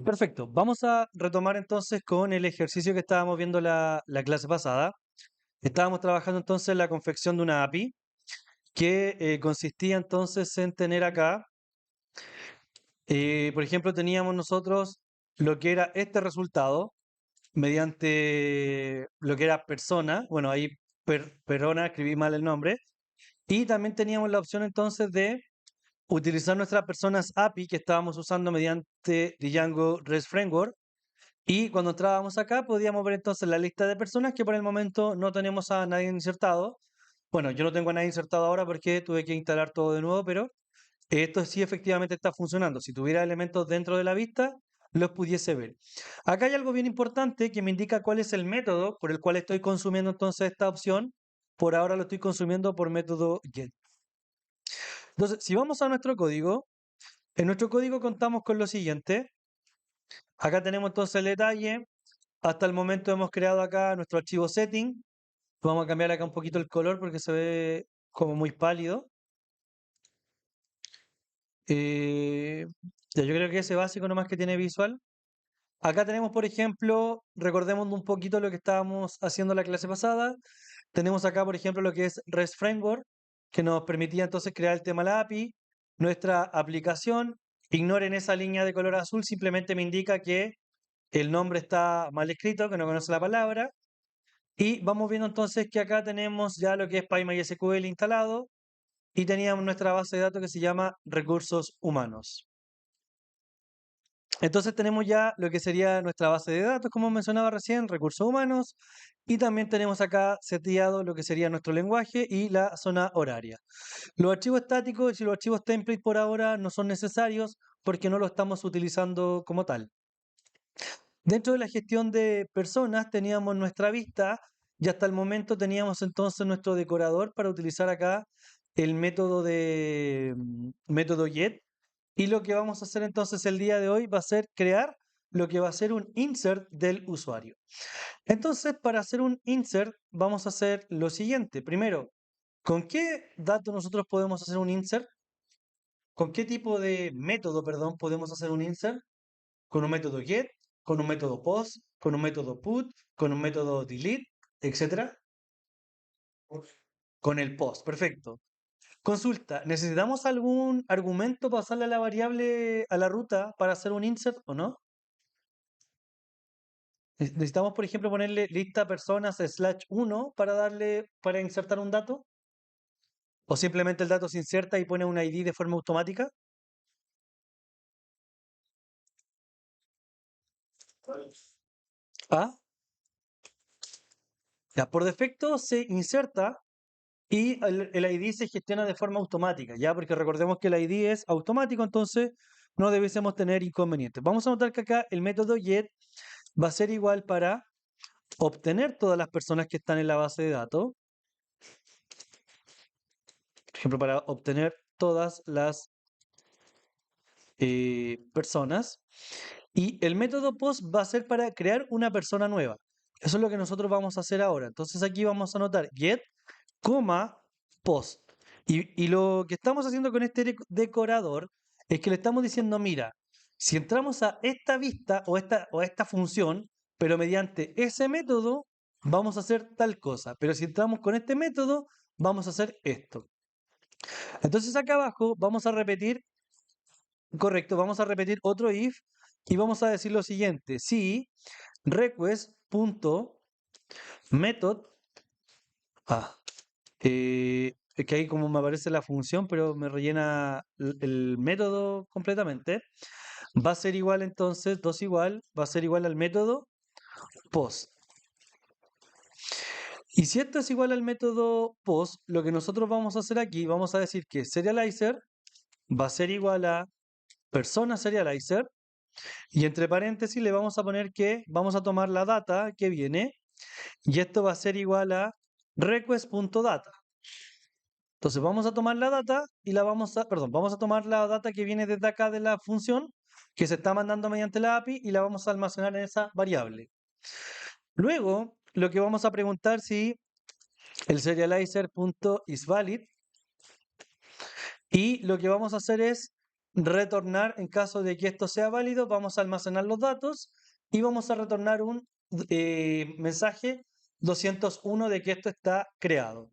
Perfecto. Vamos a retomar entonces con el ejercicio que estábamos viendo la clase pasada. Estábamos trabajando entonces en la confección de una API que consistía entonces en tener acá, por ejemplo, teníamos nosotros lo que era este resultado mediante lo que era persona, bueno, ahí Perona, escribí mal el nombre, y también teníamos la opción entonces de utilizar nuestras personas API que estábamos usando mediante Django REST Framework. Y cuando entrábamos acá podíamos ver entonces la lista de personas que por el momento no tenemos a nadie insertado. Bueno, yo no tengo a nadie insertado ahora porque tuve que instalar todo de nuevo, pero esto sí efectivamente está funcionando. Si tuviera elementos dentro de la vista, los pudiese ver. Acá hay algo bien importante que me indica cuál es el método por el cual estoy consumiendo entonces esta opción. Por ahora lo estoy consumiendo por método get. Entonces, si vamos a nuestro código, en nuestro código contamos con lo siguiente. Acá tenemos entonces el detalle. Hasta el momento hemos creado acá nuestro archivo setting. Vamos a cambiar acá un poquito el color porque se ve como muy pálido. Eh, ya, yo creo que ese básico nomás que tiene visual. Acá tenemos, por ejemplo, recordemos un poquito lo que estábamos haciendo la clase pasada. Tenemos acá, por ejemplo, lo que es REST Framework, que nos permitía entonces crear el tema de la API. Nuestra aplicación, ignoren esa línea de color azul, simplemente me indica que el nombre está mal escrito, que no conoce la palabra. Y vamos viendo entonces que acá tenemos ya lo que es PyMySQL instalado y teníamos nuestra base de datos que se llama recursos humanos. Entonces tenemos ya lo que sería nuestra base de datos, como mencionaba recién, recursos humanos, y también tenemos acá seteado lo que sería nuestro lenguaje y la zona horaria. Los archivos estáticos y los archivos template por ahora no son necesarios porque no lo estamos utilizando como tal. Dentro de la gestión de personas teníamos nuestra vista y hasta el momento teníamos entonces nuestro decorador para utilizar acá el método de método get. Y lo que vamos a hacer entonces el día de hoy va a ser crear lo que va a ser un insert del usuario. Entonces, para hacer un insert vamos a hacer lo siguiente. Primero, ¿con qué dato nosotros podemos hacer un insert? ¿Con qué tipo de método, perdón, podemos hacer un insert? Con un método get, con un método post, con un método put, con un método delete, etcétera. Con el post, perfecto. Consulta, ¿necesitamos algún argumento para pasarle a la variable a la ruta para hacer un insert o no? ¿Necesitamos, por ejemplo, ponerle lista personas /1 para para insertar un dato? ¿O simplemente el dato se inserta y pone un ID de forma automática? Ah, ya, por defecto se inserta y el ID se gestiona de forma automática, ¿ya? Porque recordemos que el ID es automático, entonces no debiésemos tener inconvenientes. Vamos a notar que acá el método get va a ser igual para obtener todas las personas que están en la base de datos. Por ejemplo, para obtener todas las personas. Y el método post va a ser para crear una persona nueva. Eso es lo que nosotros vamos a hacer ahora. Entonces aquí vamos a anotar get, coma, post. Y lo que estamos haciendo con este decorador es que le estamos diciendo, mira, si entramos a esta vista o esta función, pero mediante ese método, vamos a hacer tal cosa. Pero si entramos con este método, vamos a hacer esto. Entonces acá abajo vamos a repetir, correcto, vamos a repetir otro if y vamos a decir lo siguiente. Si request.method, es que ahí como me aparece la función, pero me rellena el método completamente. Va a ser igual entonces, dos igual, va a ser igual al método post. Y si esto es igual al método post, lo que nosotros vamos a hacer aquí, vamos a decir que serializer va a ser igual a persona serializer y entre paréntesis le vamos a poner que vamos a tomar la data que viene y esto va a ser igual a request.data. Entonces vamos a tomar la data y vamos a tomar la data que viene desde acá de la función que se está mandando mediante la API y la vamos a almacenar en esa variable. Luego, lo que vamos a preguntar si el serializer.isValid y lo que vamos a hacer es retornar, en caso de que esto sea válido, vamos a almacenar los datos y vamos a retornar un mensaje 201 de que esto está creado.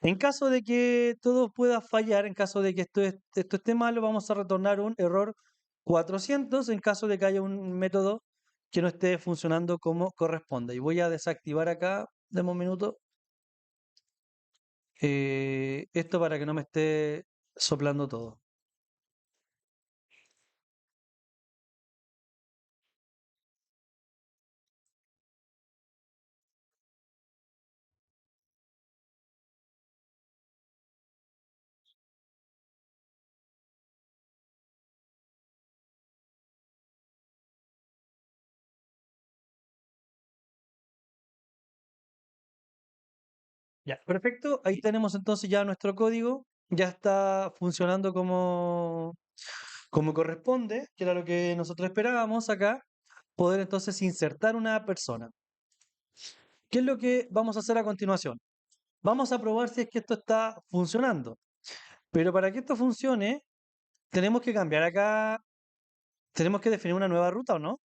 En caso de que todo pueda fallar, en caso de que esto esté malo, vamos a retornar un error 400 en caso de que haya un método que no esté funcionando como corresponde. Y voy a desactivar acá, deme un minuto, esto para que no me esté soplando todo. Ya, perfecto. Ahí tenemos entonces ya nuestro código. Ya está funcionando como corresponde, que era lo que nosotros esperábamos acá. Poder entonces insertar una persona. ¿Qué es lo que vamos a hacer a continuación? Vamos a probar si es que esto está funcionando. Pero para que esto funcione, tenemos que cambiar acá, tenemos que definir una nueva ruta, ¿o no?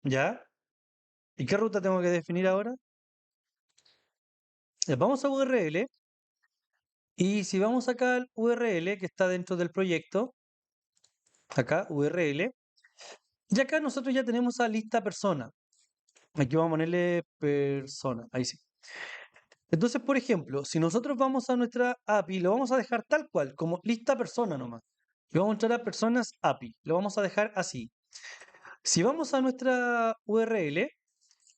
¿Ya? ¿Y qué ruta tengo que definir ahora? Vamos a URL y si vamos acá al URL que está dentro del proyecto, acá URL, y acá nosotros ya tenemos a lista persona. Aquí vamos a ponerle persona, ahí sí. Entonces, por ejemplo, si nosotros vamos a nuestra API, lo vamos a dejar tal cual, como lista persona nomás. Y vamos a entrar a personas API, lo vamos a dejar así. Si vamos a nuestra URL,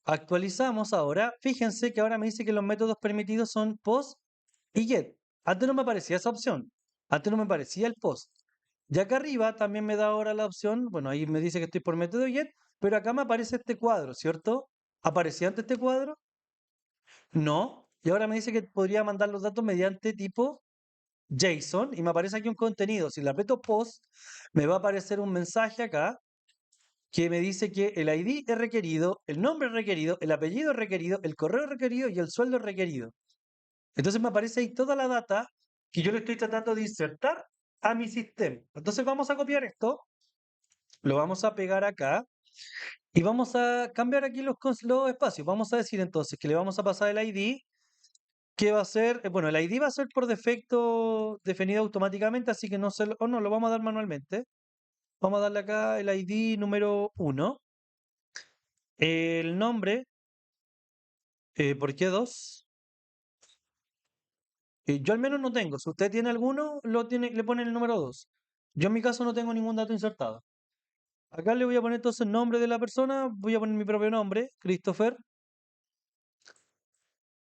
actualizamos ahora, fíjense que ahora me dice que los métodos permitidos son post y get. Antes no me aparecía esa opción, antes no me aparecía el post. Y acá arriba también me da ahora la opción, bueno, ahí me dice que estoy por método get, pero acá me aparece este cuadro, ¿cierto? ¿Aparecía antes este cuadro? No. Y ahora me dice que podría mandar los datos mediante tipo JSON y me aparece aquí un contenido. Si le aprieto post, me va a aparecer un mensaje acá que me dice que el ID es requerido, el nombre es requerido, el apellido es requerido, el correo es requerido y el sueldo es requerido. Entonces me aparece ahí toda la data que yo le estoy tratando de insertar a mi sistema. Entonces vamos a copiar esto, lo vamos a pegar acá y vamos a cambiar aquí los espacios. Vamos a decir entonces que le vamos a pasar el ID, que va a ser, bueno, el ID va a ser por defecto definido automáticamente, así que no se lo, o no, lo vamos a dar manualmente. Vamos a darle acá el ID número 1. El nombre, ¿por qué 2? Yo al menos no tengo. Si usted tiene alguno, le pone el número 2. Yo en mi caso no tengo ningún dato insertado. Acá le voy a poner entonces el nombre de la persona, voy a poner mi propio nombre, Christopher,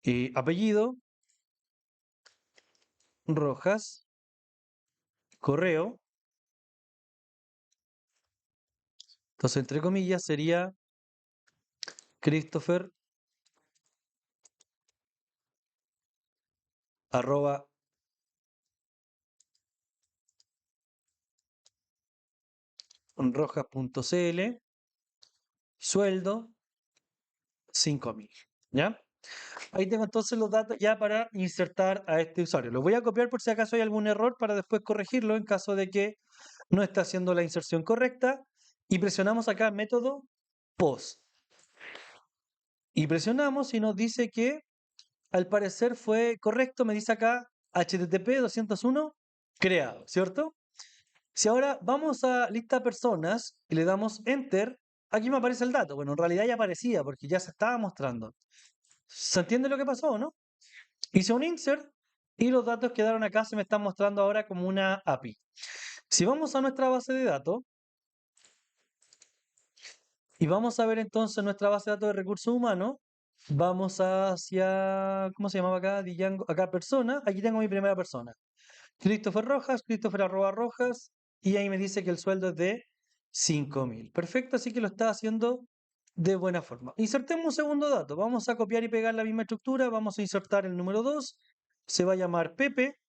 y apellido, Rojas, correo. Entonces, entre comillas, sería Christopher arroba rojas.cl, sueldo 5.000. ¿Ya? Ahí tengo entonces los datos ya para insertar a este usuario. Los voy a copiar por si acaso hay algún error para después corregirlo en caso de que no esté haciendo la inserción correcta. Y presionamos acá método post. Y presionamos y nos dice que al parecer fue correcto. Me dice acá HTTP 201 creado, ¿cierto? Si ahora vamos a lista personas y le damos enter, aquí me aparece el dato. Bueno, en realidad ya aparecía porque ya se estaba mostrando. ¿Se entiende lo que pasó, no? Hice un insert y los datos quedaron acá, se me están mostrando ahora como una API. Si vamos a nuestra base de datos y vamos a ver entonces nuestra base de datos de recursos humanos, vamos hacia, ¿cómo se llamaba acá? Django, acá persona, aquí tengo mi primera persona. Christopher Rojas, Christopher arroba Rojas, y ahí me dice que el sueldo es de 5.000. Perfecto, así que lo está haciendo de buena forma. Insertemos un segundo dato. Vamos a copiar y pegar la misma estructura. Vamos a insertar el número 2. Se va a llamar Pepe.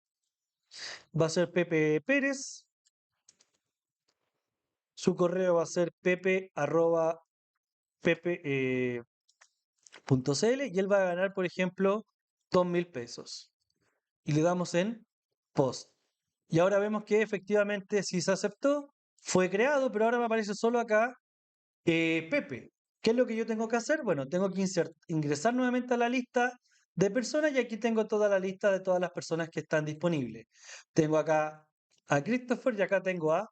Va a ser Pepe Pérez. Su correo va a ser pepe arroba pepe punto cl y él va a ganar, por ejemplo, 2.000 pesos. Y le damos en post. Y ahora vemos que efectivamente sí se aceptó, fue creado, pero ahora me aparece solo acá Pepe. ¿Qué es lo que yo tengo que hacer? Bueno, tengo que ingresar nuevamente a la lista de personas y aquí tengo toda la lista de todas las personas que están disponibles. Tengo acá a Christopher y acá tengo a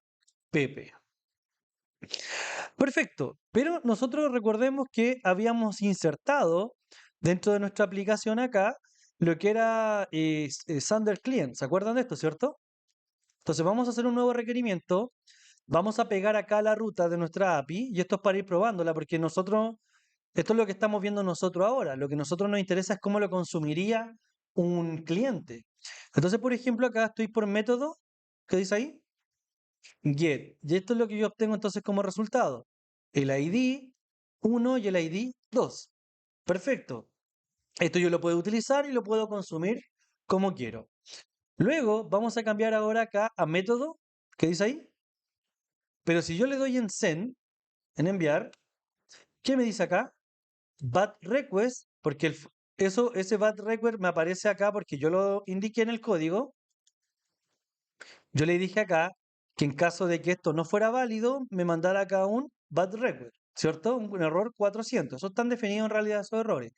Pepe. Perfecto, pero nosotros recordemos que habíamos insertado dentro de nuestra aplicación acá lo que era Sander Client. ¿Se acuerdan de esto, cierto? Entonces vamos a hacer un nuevo requerimiento. Vamos a pegar acá la ruta de nuestra API y esto es para ir probándola porque nosotros, esto es lo que estamos viendo nosotros ahora. Lo que a nosotros nos interesa es cómo lo consumiría un cliente. Entonces, por ejemplo, acá estoy por método, ¿qué dice ahí? Get. Y esto es lo que yo obtengo entonces como resultado. El ID 1 y el ID 2. Perfecto. Esto yo lo puedo utilizar y lo puedo consumir como quiero. Luego vamos a cambiar ahora acá a método, ¿qué dice ahí? Pero si yo le doy en send, en enviar, ¿qué me dice acá? Bad request, porque ese bad request me aparece acá porque yo lo indiqué en el código. Yo le dije acá que en caso de que esto no fuera válido, me mandara acá un bad request, ¿cierto? Un error 400. Eso están definidos en realidad esos errores.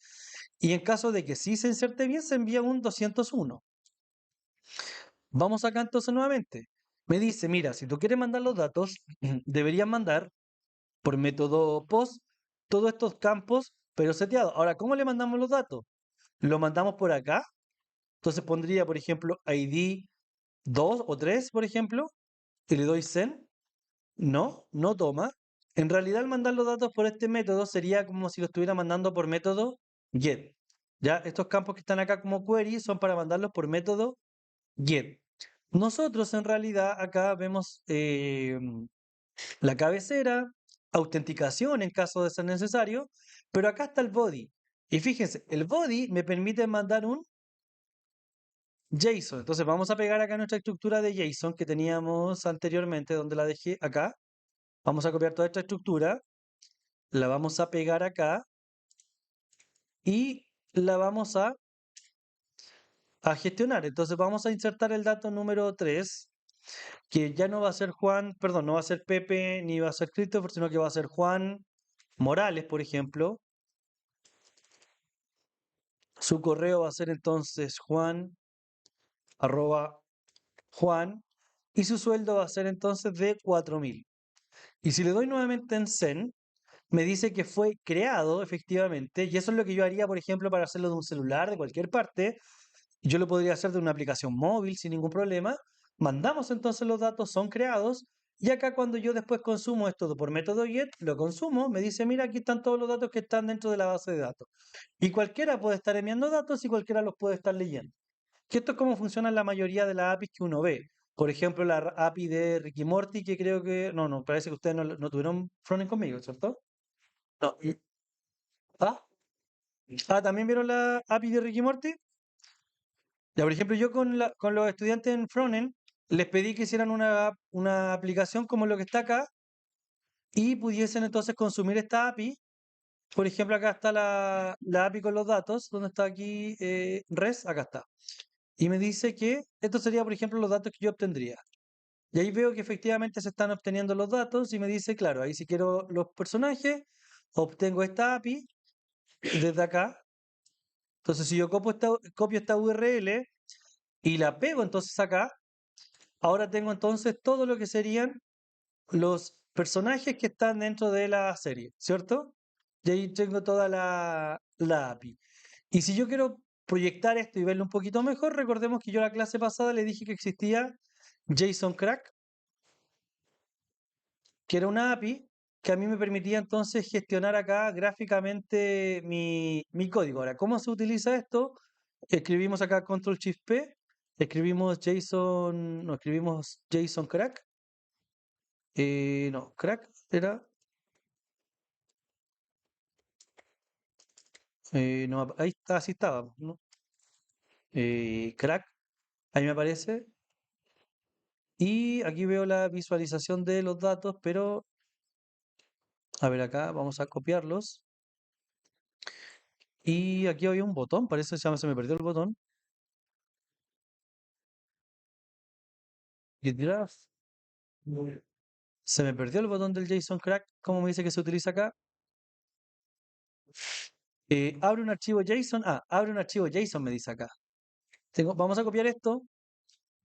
Y en caso de que sí se inserte bien, se envía un 201. Vamos acá entonces nuevamente. Me dice, mira, si tú quieres mandar los datos, deberías mandar por método POST todos estos campos, pero seteados. Ahora, ¿cómo le mandamos los datos? Lo mandamos por acá. Entonces pondría, por ejemplo, ID 2 o 3, por ejemplo, y le doy send. No, no toma. En realidad, al mandar los datos por este método sería como si lo estuviera mandando por método get. Ya, estos campos que están acá como query son para mandarlos por método get. Nosotros en realidad acá vemos la cabecera, autenticación en caso de ser necesario, pero acá está el body. Y fíjense, el body me permite mandar un JSON. Entonces vamos a pegar acá nuestra estructura de JSON que teníamos anteriormente, donde la dejé acá. Vamos a copiar toda esta estructura, la vamos a pegar acá y la vamos a gestionar. Entonces vamos a insertar el dato número 3, que ya no va a ser Juan, perdón, no va a ser Pepe ni va a ser Christopher, sino que va a ser Juan Morales, por ejemplo. Su correo va a ser entonces Juan arroba Juan y su sueldo va a ser entonces de 4.000. Y si le doy nuevamente en send, me dice que fue creado efectivamente, y eso es lo que yo haría, por ejemplo, para hacerlo de un celular, de cualquier parte. Yo lo podría hacer de una aplicación móvil sin ningún problema. Mandamos entonces los datos, son creados, y acá cuando yo después consumo esto por método GET, lo consumo, me dice, mira, aquí están todos los datos que están dentro de la base de datos. Y cualquiera puede estar enviando datos y cualquiera los puede estar leyendo. Que esto es como funciona la mayoría de las APIs que uno ve. Por ejemplo, la API de Ricky Morty, que creo que... No, no, parece que ustedes no tuvieron frontend conmigo, ¿cierto? No. ¿Ah? ¿También vieron la API de Ricky Morty? Ya, por ejemplo, yo con los estudiantes en frontend les pedí que hicieran una aplicación como lo que está acá y pudiesen entonces consumir esta API. Por ejemplo, acá está la API con los datos, donde está aquí res, acá está. Y me dice que esto sería, por ejemplo, los datos que yo obtendría. Y ahí veo que efectivamente se están obteniendo los datos y me dice, claro, ahí si quiero los personajes, obtengo esta API desde acá. Entonces, si yo copio esta URL y la pego entonces acá, ahora tengo entonces todo lo que serían los personajes que están dentro de la serie, ¿cierto? Y ahí tengo toda la API. Y si yo quiero proyectar esto y verlo un poquito mejor, recordemos que yo la clase pasada le dije que existía JSON Crack, que era una API que a mí me permitía entonces gestionar acá gráficamente mi código. Ahora, ¿cómo se utiliza esto? Escribimos acá Control Shift P, escribimos JSON, no, escribimos JSON Crack. No, crack era. No, ahí está, así estaba, ¿no? Crack, ahí me aparece. Y aquí veo la visualización de los datos, pero a ver acá, vamos a copiarlos. Y aquí había un botón, parece que se me perdió el botón. GitGraph. Se me perdió el botón del JSON crack. ¿Cómo me dice que se utiliza acá? Abre un archivo JSON. Ah, abre un archivo JSON, me dice acá. Vamos a copiar esto,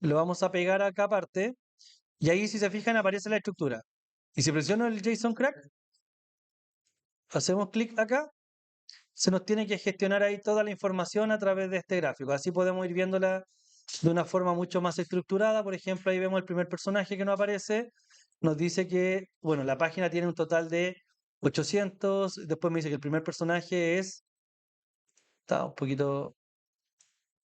lo vamos a pegar acá aparte, y ahí si se fijan aparece la estructura. Y si presiono el JSON crack, hacemos clic acá, se nos tiene que gestionar ahí toda la información a través de este gráfico. Así podemos ir viéndola de una forma mucho más estructurada. Por ejemplo, ahí vemos el primer personaje que nos aparece. Nos dice que, bueno, la página tiene un total de 800. Después me dice que el primer personaje es, está un poquito,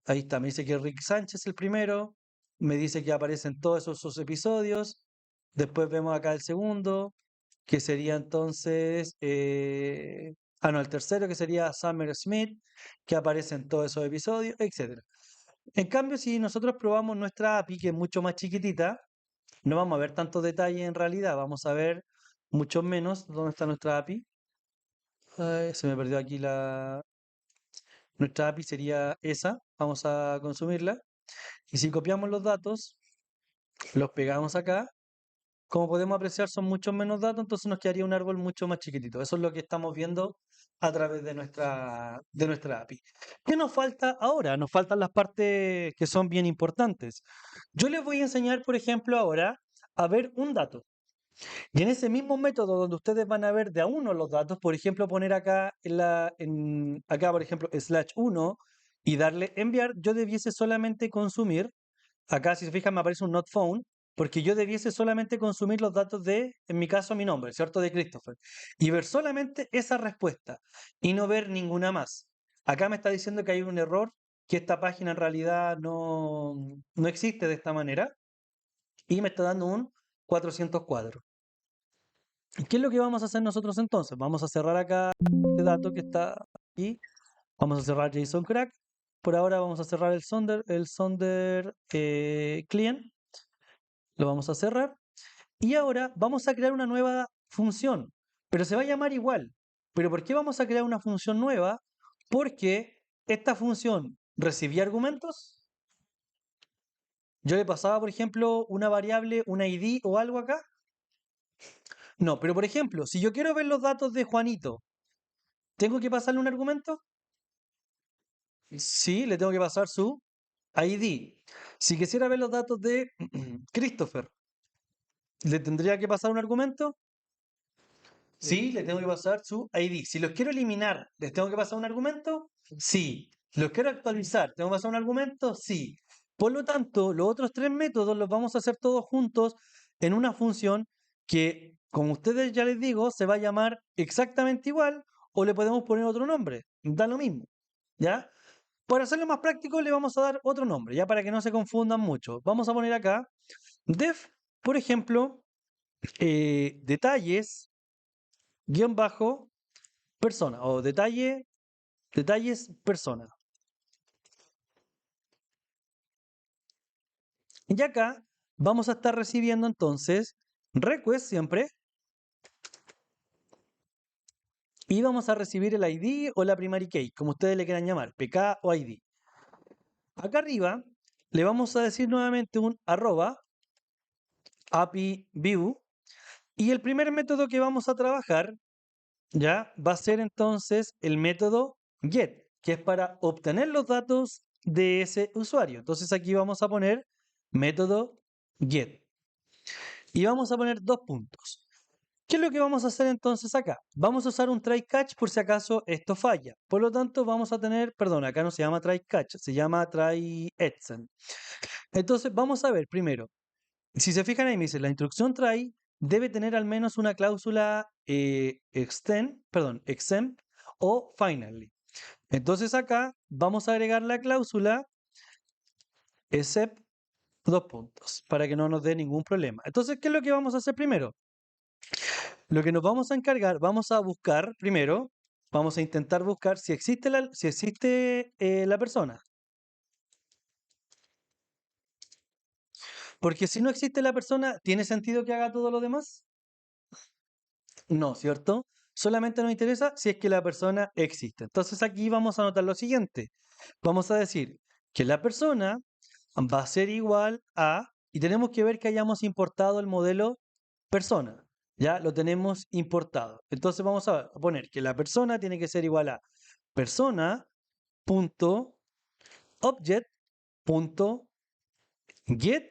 ahí está, me dice que Rick Sánchez el primero. Me dice que aparecen todos esos episodios. Después vemos acá el segundo, que sería entonces, no, el tercero que sería Summer Smith, que aparece en todos esos episodios, etcétera. En cambio, si nosotros probamos nuestra API, que es mucho más chiquitita, no vamos a ver tantos detalles en realidad, vamos a ver mucho menos. ¿Dónde está nuestra API? Ay, se me perdió aquí la... Nuestra API sería esa, vamos a consumirla. Y si copiamos los datos, los pegamos acá, como podemos apreciar, son muchos menos datos, entonces nos quedaría un árbol mucho más chiquitito. Eso es lo que estamos viendo a través de nuestra API. ¿Qué nos falta ahora? Nos faltan las partes que son bien importantes. Yo les voy a enseñar, por ejemplo, ahora a ver un dato. Y en ese mismo método donde ustedes van a ver de a uno los datos, por ejemplo, poner acá, acá por ejemplo, /1 y darle enviar, yo debiese solamente consumir. Acá, si se fijan, me aparece un not found, porque yo debiese solamente consumir los datos de, en mi caso, mi nombre, ¿cierto? De Christopher. Y ver solamente esa respuesta y no ver ninguna más. Acá me está diciendo que hay un error, que esta página en realidad no existe de esta manera y me está dando un 404. ¿Qué es lo que vamos a hacer nosotros entonces? Vamos a cerrar acá este dato que está aquí. Vamos a cerrar JSON Crack. Por ahora vamos a cerrar el Sonder client. Lo vamos a cerrar. Y ahora vamos a crear una nueva función, pero se va a llamar igual. ¿Pero por qué vamos a crear una función nueva? Porque esta función recibía argumentos. Yo le pasaba, por ejemplo, una variable, una ID o algo acá. No, pero por ejemplo, si yo quiero ver los datos de Juanito, ¿tengo que pasarle un argumento? Sí, le tengo que pasar su ID. Si quisiera ver los datos de Christopher, ¿le tendría que pasar un argumento? Sí, le tengo que pasar su ID. Si los quiero eliminar, ¿les tengo que pasar un argumento? Sí. ¿Los quiero actualizar? ¿Tengo que pasar un argumento? Sí. Por lo tanto, los otros tres métodos los vamos a hacer todos juntos en una función que, como ustedes ya les digo, se va a llamar exactamente igual o le podemos poner otro nombre. Da lo mismo. ¿Ya? Para hacerlo más práctico, le vamos a dar otro nombre, ya para que no se confundan mucho. Vamos a poner acá def, por ejemplo, detalles, guión bajo, persona, o detalles, persona. Y acá vamos a estar recibiendo entonces request siempre, y vamos a recibir el ID o la primary key, como ustedes le quieran llamar, PK o ID. Acá arriba le vamos a decir nuevamente un arroba API view, y el primer método que vamos a trabajar ya va a ser entonces el método get, que es para obtener los datos de ese usuario. Entonces aquí vamos a poner método get y vamos a poner dos puntos. ¿Qué es lo que vamos a hacer entonces acá? Vamos a usar un try catch por si acaso esto falla. Por lo tanto, vamos a tener, perdón, acá no se llama try catch, se llama try extend. Entonces, vamos a ver primero. Si se fijan ahí, me dice la instrucción try debe tener al menos una cláusula exempt o finally. Entonces acá vamos a agregar la cláusula except dos puntos para que no nos dé ningún problema. Entonces, ¿qué es lo que vamos a hacer primero? Lo que nos vamos a encargar, vamos a buscar primero, vamos a intentar buscar si existe la persona. Porque si no existe la persona, ¿tiene sentido que haga todo lo demás? No, ¿cierto? Solamente nos interesa si es que la persona existe. Entonces aquí vamos a anotar lo siguiente. Vamos a decir que la persona va a ser igual a, y tenemos que ver que hayamos importado el modelo persona. Ya lo tenemos importado. Entonces vamos a poner que la persona tiene que ser igual a persona.object.get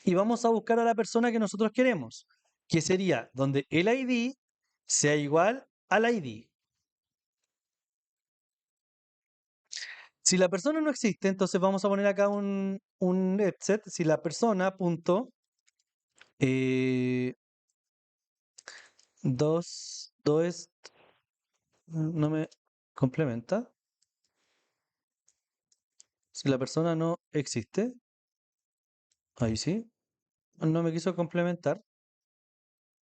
y vamos a buscar a la persona que nosotros queremos, que sería donde el ID sea igual al ID. Si la persona no existe, entonces vamos a poner acá un set. Si la persona punto eh, dos no me complementa. Si la persona no existe, ahí sí, no me quiso complementar.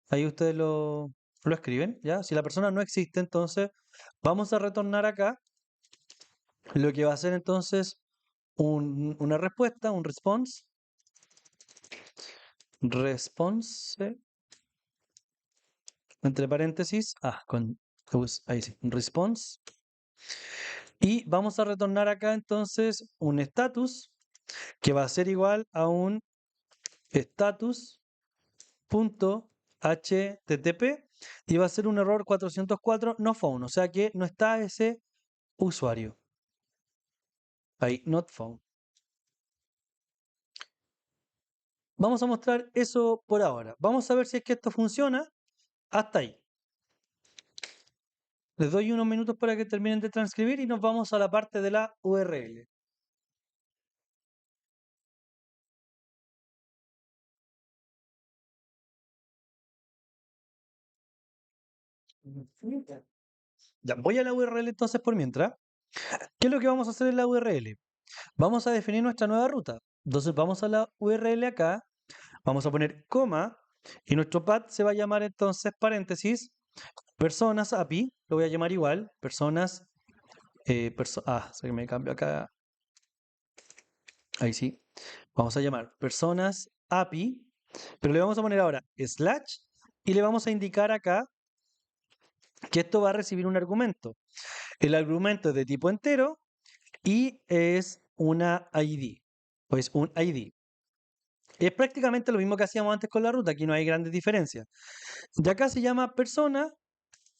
Ahí ustedes lo escriben, ¿ya? Si la persona no existe, entonces vamos a retornar acá lo que va a ser entonces una respuesta, un response, entre paréntesis, ahí sí, un response. Y vamos a retornar acá entonces un status que va a ser igual a un status.http y va a ser un error 404 no found, o sea que no está ese usuario. Ahí, not found. Vamos a mostrar eso por ahora. Vamos a ver si es que esto funciona hasta ahí. Les doy unos minutos para que terminen de transcribir y nos vamos a la parte de la URL. Ya, voy a la URL entonces por mientras. ¿Qué es lo que vamos a hacer en la URL? Vamos a definir nuestra nueva ruta. Entonces vamos a la URL acá, vamos a poner coma y nuestro path se va a llamar entonces paréntesis personas API, lo voy a llamar igual, personas, se me cambio acá, ahí sí, vamos a llamar personas API, pero le vamos a poner ahora slash y le vamos a indicar acá que esto va a recibir un argumento. El argumento es de tipo entero y es una ID, pues un ID. Es prácticamente lo mismo que hacíamos antes con la ruta, aquí no hay grandes diferencias. De acá se llama persona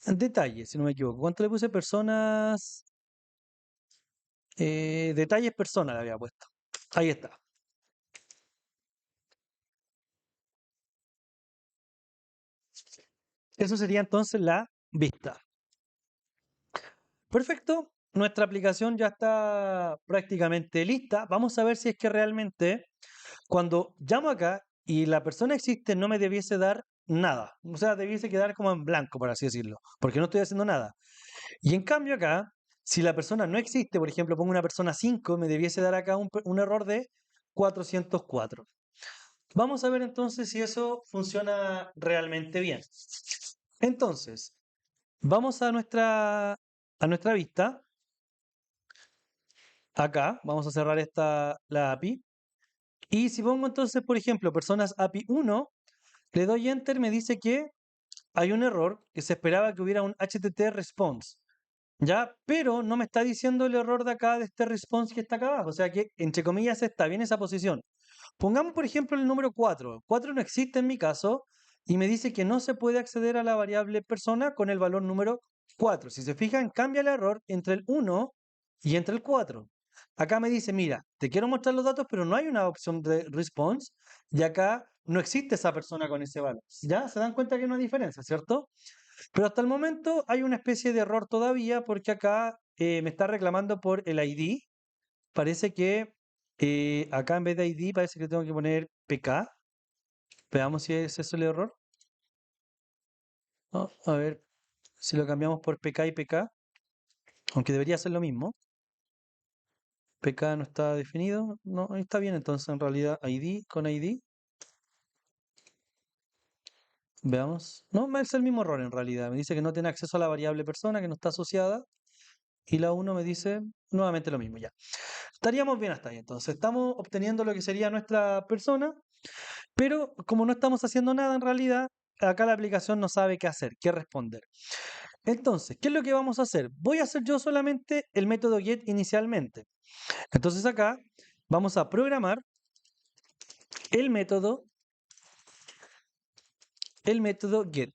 detalles, si no me equivoco. ¿Cuánto le puse? Personas, detalles persona le había puesto. Ahí está. Eso sería entonces la vista. Perfecto. Nuestra aplicación ya está prácticamente lista. Vamos a ver si es que realmente cuando llamo acá y la persona existe no me debiese dar nada. O sea, debiese quedar como en blanco, por así decirlo, porque no estoy haciendo nada. Y en cambio acá, si la persona no existe, por ejemplo, pongo una persona 5, me debiese dar acá un error de 404. Vamos a ver entonces si eso funciona realmente bien. Entonces, vamos a nuestra vista. Acá vamos a cerrar la API. Y si pongo entonces, por ejemplo, personas API 1, le doy Enter, me dice que hay un error, que se esperaba que hubiera un HTTP response. ¿Ya? Pero no me está diciendo el error de acá, de este response que está acá abajo. O sea que, entre comillas, está bien esa posición. Pongamos, por ejemplo, el número 4. 4 no existe en mi caso y me dice que no se puede acceder a la variable persona con el valor número 4. Si se fijan, cambia el error entre el 1 y entre el 4. Acá me dice, mira, te quiero mostrar los datos, pero no hay una opción de response y acá no existe esa persona con ese valor. ¿Ya? ¿Se dan cuenta que hay una diferencia, cierto? Pero hasta el momento hay una especie de error todavía porque acá me está reclamando por el ID. Parece que acá en vez de ID parece que tengo que poner PK. Veamos si es eso el error. A ver si lo cambiamos por PK y PK, aunque debería ser lo mismo. PK no está definido. No, ahí está bien entonces en realidad ID con ID. Veamos. No, es el mismo error en realidad. Me dice que no tiene acceso a la variable persona, que no está asociada. Y la 1 me dice nuevamente lo mismo ya. Estaríamos bien hasta ahí. Entonces, estamos obteniendo lo que sería nuestra persona, pero como no estamos haciendo nada en realidad, acá la aplicación no sabe qué hacer, qué responder. Entonces, ¿qué es lo que vamos a hacer? Voy a hacer yo solamente el método get inicialmente. Entonces acá vamos a programar el método, el método get.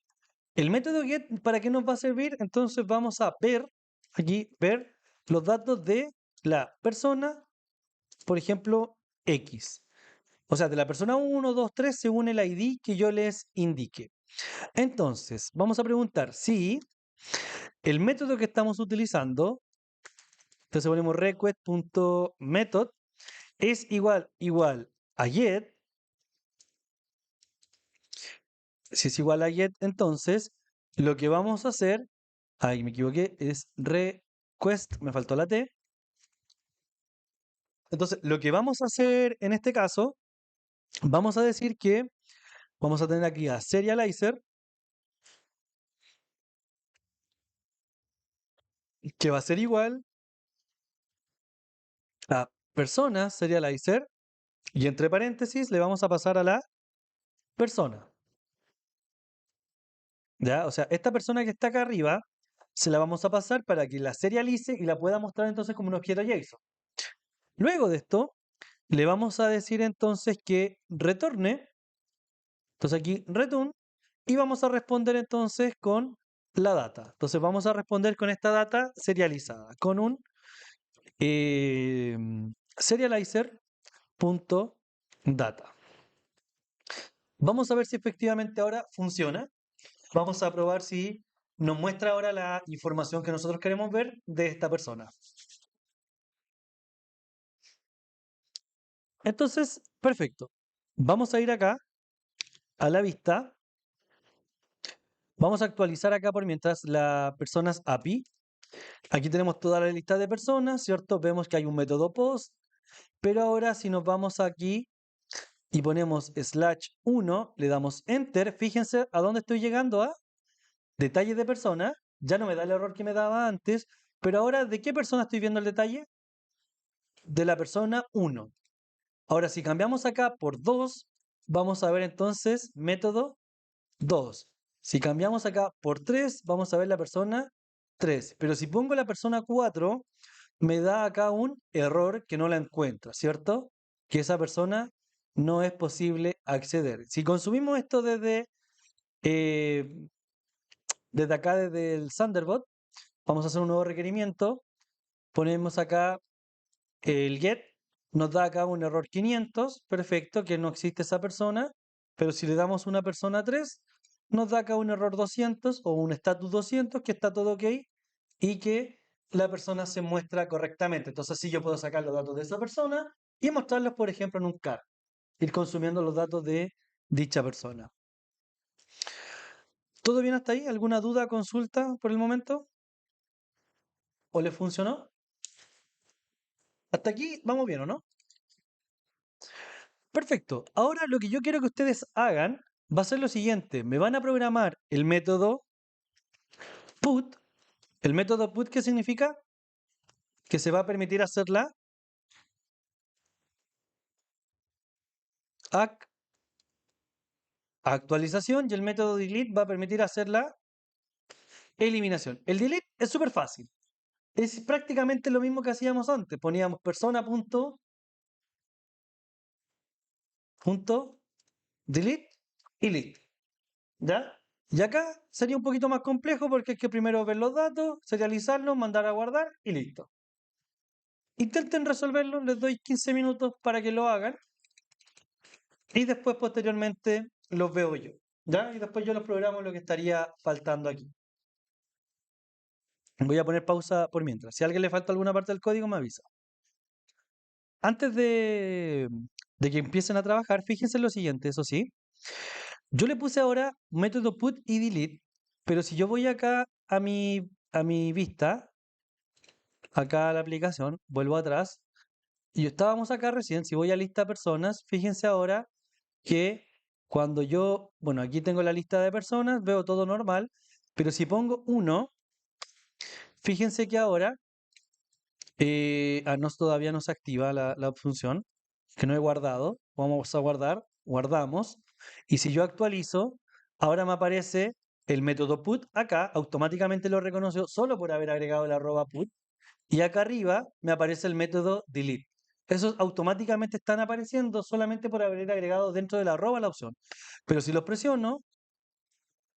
El método get, ¿para qué nos va a servir? Entonces vamos a ver, aquí, ver los datos de la persona, por ejemplo, X. O sea, de la persona 1, 2, 3, según el ID que yo les indique. Entonces, vamos a preguntar si el método que estamos utilizando, entonces ponemos request.method, es igual a get. Si es igual a get, entonces lo que vamos a hacer, ahí me equivoqué, es request, me faltó la T. Entonces, lo que vamos a hacer en este caso, vamos a decir que vamos a tener aquí a serializer, que va a ser igual a persona serializer, y entre paréntesis le vamos a pasar a la persona. ¿Ya? O sea, esta persona que está acá arriba, se la vamos a pasar para que la serialice y la pueda mostrar entonces como un objeto JSON. Luego de esto, le vamos a decir entonces que retorne, entonces aquí return, y vamos a responder entonces con la data. Entonces vamos a responder con esta data serializada, con un eh, serializer.data. Vamos a ver si efectivamente ahora funciona. Vamos a probar si nos muestra ahora la información que nosotros queremos ver de esta persona. Entonces, perfecto. Vamos a ir acá a la vista. Vamos a actualizar acá por mientras las personas API. Aquí tenemos toda la lista de personas, ¿cierto? Vemos que hay un método post, pero ahora si nos vamos aquí y ponemos /1, le damos enter, fíjense a dónde estoy llegando a detalles de persona. Ya no me da el error que me daba antes, pero ahora ¿de qué persona estoy viendo el detalle? De la persona 1. Ahora si cambiamos acá por 2, vamos a ver entonces método 2. Si cambiamos acá por 3, vamos a ver la persona 3. Pero si pongo la persona 4, me da acá un error que no la encuentra, ¿cierto? Que esa persona no es posible acceder. Si consumimos esto eh, desde acá, desde el Thunderbot, vamos a hacer un nuevo requerimiento. Ponemos acá el get, nos da acá un error 500, perfecto, que no existe esa persona. Pero si le damos una persona 3, nos da acá un error 200 o un status 200, que está todo ok y que la persona se muestra correctamente. Entonces, sí, yo puedo sacar los datos de esa persona y mostrarlos, por ejemplo, en un CAR, ir consumiendo los datos de dicha persona. ¿Todo bien hasta ahí? ¿Alguna duda, consulta por el momento? ¿O le funcionó? Hasta aquí vamos bien, ¿o no? Perfecto. Ahora lo que yo quiero que ustedes hagan va a ser lo siguiente. Me van a programar el método put. ¿El método put qué significa? Que se va a permitir hacer la actualización, y el método delete va a permitir hacer la eliminación. El delete es súper fácil. Es prácticamente lo mismo que hacíamos antes. Poníamos persona punto delete y listo. ¿Ya? Y acá sería un poquito más complejo porque hay que primero ver los datos, serializarlos, mandar a guardar y listo. Intenten resolverlo, les doy 15 minutos para que lo hagan y después posteriormente los veo yo. ¿Ya? Y después yo los programo lo que estaría faltando aquí. Voy a poner pausa por mientras. Si a alguien le falta alguna parte del código, me avisa. Antes de que empiecen a trabajar, fíjense en lo siguiente, eso sí. Yo le puse ahora método put y delete, pero si yo voy acá a mi vista, acá a la aplicación, vuelvo atrás, y estábamos acá recién, si voy a lista personas, fíjense ahora que cuando yo, bueno, aquí tengo la lista de personas, veo todo normal, pero si pongo uno, fíjense que ahora no, todavía no se activa la función que no he guardado. Vamos a guardar, guardamos. Y si yo actualizo, ahora me aparece el método put acá, automáticamente lo reconoció solo por haber agregado el arroba put. Y acá arriba me aparece el método delete. Esos automáticamente están apareciendo solamente por haber agregado dentro del arroba la opción. Pero si los presiono,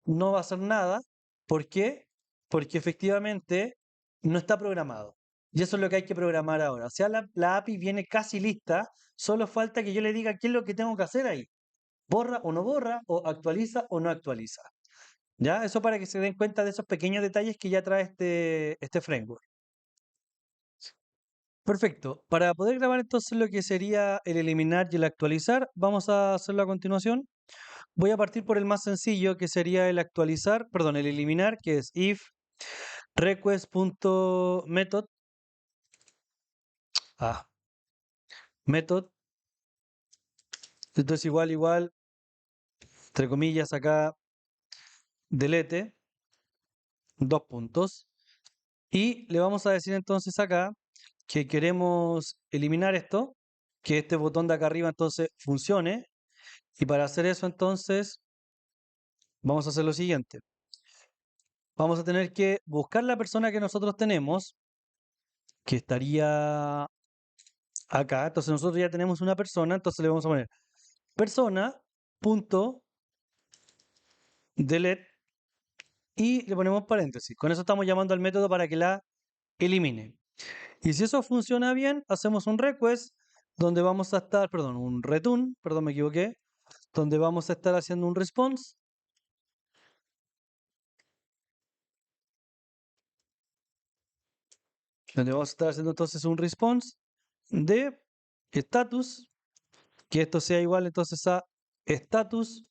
no va a hacer nada. ¿Por qué? Porque efectivamente no está programado. Y eso es lo que hay que programar ahora. O sea, la API viene casi lista, solo falta que yo le diga qué es lo que tengo que hacer ahí. Borra o no borra, o actualiza o no actualiza. ¿Ya? Eso para que se den cuenta de esos pequeños detalles que ya trae este framework. Perfecto. Para poder grabar entonces lo que sería el eliminar y el actualizar, vamos a hacerlo a continuación. Voy a partir por el más sencillo, que sería el actualizar, perdón, el eliminar, que es if request.method, ah, method, esto es igual, entre comillas acá, delete, dos puntos, y le vamos a decir entonces acá que queremos eliminar esto, que este botón de acá arriba entonces funcione, y para hacer eso entonces vamos a hacer lo siguiente. Vamos a tener que buscar la persona que nosotros tenemos, que estaría acá. Entonces nosotros ya tenemos una persona, entonces le vamos a poner persona.delete y le ponemos paréntesis. Con eso estamos llamando al método para que la elimine. Y si eso funciona bien, hacemos un request donde vamos a estar, perdón, un return, perdón, me equivoqué, donde vamos a estar haciendo un response, donde vamos a estar haciendo entonces un response de status, que esto sea igual entonces a status.http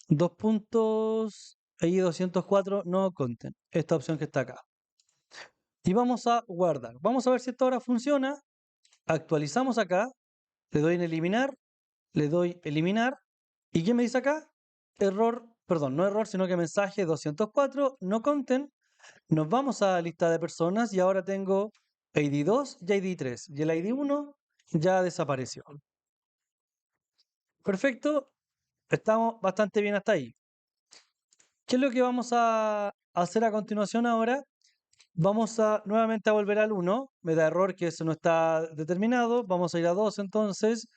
dos puntos ahí 204 no content, esta opción que está acá. Y vamos a guardar. Vamos a ver si esto ahora funciona. Actualizamos acá, le doy en eliminar, le doy eliminar. ¿Y qué me dice acá? Error, perdón, no error, sino que mensaje 204 no content. Nos vamos a la lista de personas y ahora tengo ID 2 y ID 3. Y el ID 1 ya desapareció. Perfecto, estamos bastante bien hasta ahí. ¿Qué es lo que vamos a hacer a continuación ahora? Vamos a nuevamente a volver al 1. Me da error que eso no está determinado. Vamos a ir a 2 entonces.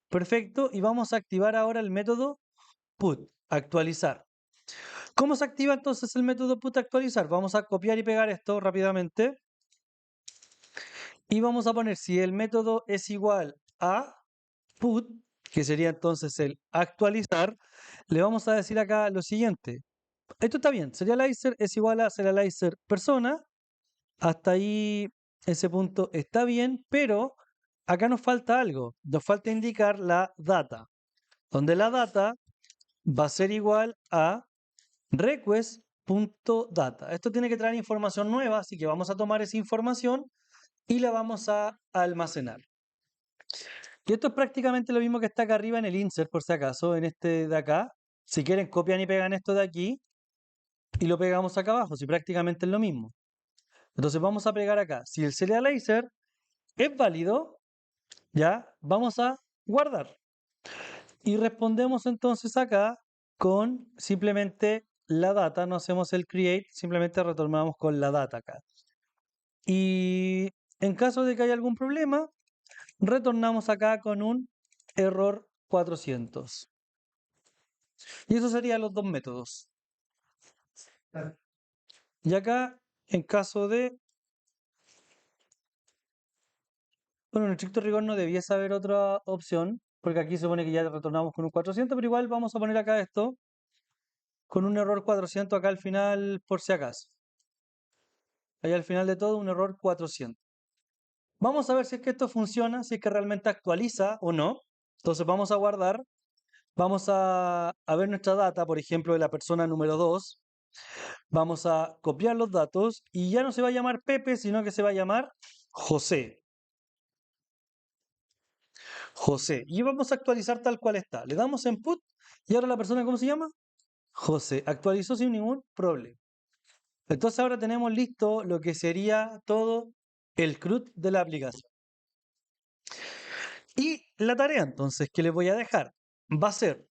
Perfecto. Y vamos a activar ahora el método put, actualizar. ¿Cómo se activa entonces el método put actualizar? Vamos a copiar y pegar esto rápidamente. Y vamos a poner si el método es igual a put, que sería entonces el actualizar, le vamos a decir acá lo siguiente. Esto está bien. Serializer es igual a serializer persona. Hasta ahí ese punto está bien, pero acá nos falta algo. Nos falta indicar la data, donde la data va a ser igual a request.data. Esto tiene que traer información nueva, así que vamos a tomar esa información y la vamos a almacenar. Y esto es prácticamente lo mismo que está acá arriba en el insert, por si acaso, en este de acá. Si quieren, copian y pegan esto de aquí y lo pegamos acá abajo, si prácticamente es lo mismo. Entonces vamos a pegar acá. Si el serializer es válido, ya vamos a guardar. Y respondemos entonces acá con simplemente la data, no hacemos el create, simplemente retornamos con la data acá. Y en caso de que haya algún problema, retornamos acá con un error 400. Y eso serían los dos métodos. Y acá, en caso de, bueno, en estricto rigor no debiese haber otra opción, porque aquí se supone que ya retornamos con un 400, pero igual vamos a poner acá esto con un error 400 acá al final, por si acaso. Ahí al final de todo, un error 400. Vamos a ver si es que esto funciona, si es que realmente actualiza o no. Entonces vamos a guardar, vamos a ver nuestra data, por ejemplo, de la persona número 2. Vamos a copiar los datos y ya no se va a llamar Pepe, sino que se va a llamar José. José. Y vamos a actualizar tal cual está. Le damos en put y ahora la persona, ¿cómo se llama? José. Actualizó sin ningún problema. Entonces ahora tenemos listo lo que sería todo el CRUD de la aplicación. Y la tarea entonces que les voy a dejar va a ser,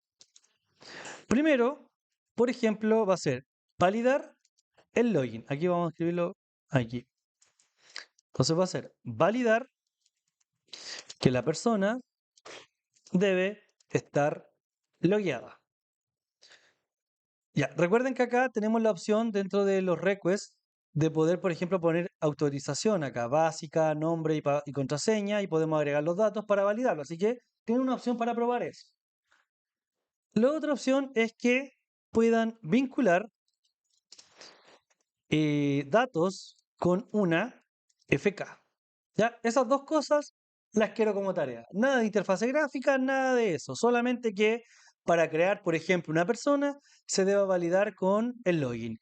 primero, por ejemplo, va a ser validar el login. Aquí vamos a escribirlo aquí. Entonces va a ser validar que la persona debe estar logueada. Ya, recuerden que acá tenemos la opción dentro de los requests de poder, por ejemplo, poner autorización acá, básica, nombre y contraseña, y podemos agregar los datos para validarlo. Así que tienen una opción para probar eso. La otra opción es que puedan vincular datos con una FK. ¿Ya? Esas dos cosas las quiero como tarea. Nada de interfase gráfica, nada de eso. Solamente que para crear, por ejemplo, una persona, se deba validar con el login.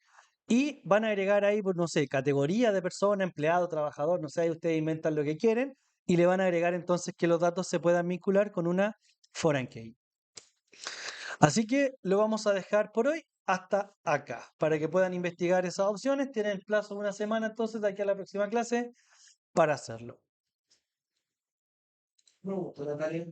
Y van a agregar ahí, pues, no sé, categoría de persona, empleado, trabajador, no sé, ahí ustedes inventan lo que quieren. Y le van a agregar entonces que los datos se puedan vincular con una foreign key. Así que lo vamos a dejar por hoy hasta acá, para que puedan investigar esas opciones. Tienen el plazo de una semana entonces de aquí a la próxima clase para hacerlo. Me gustó la tarea.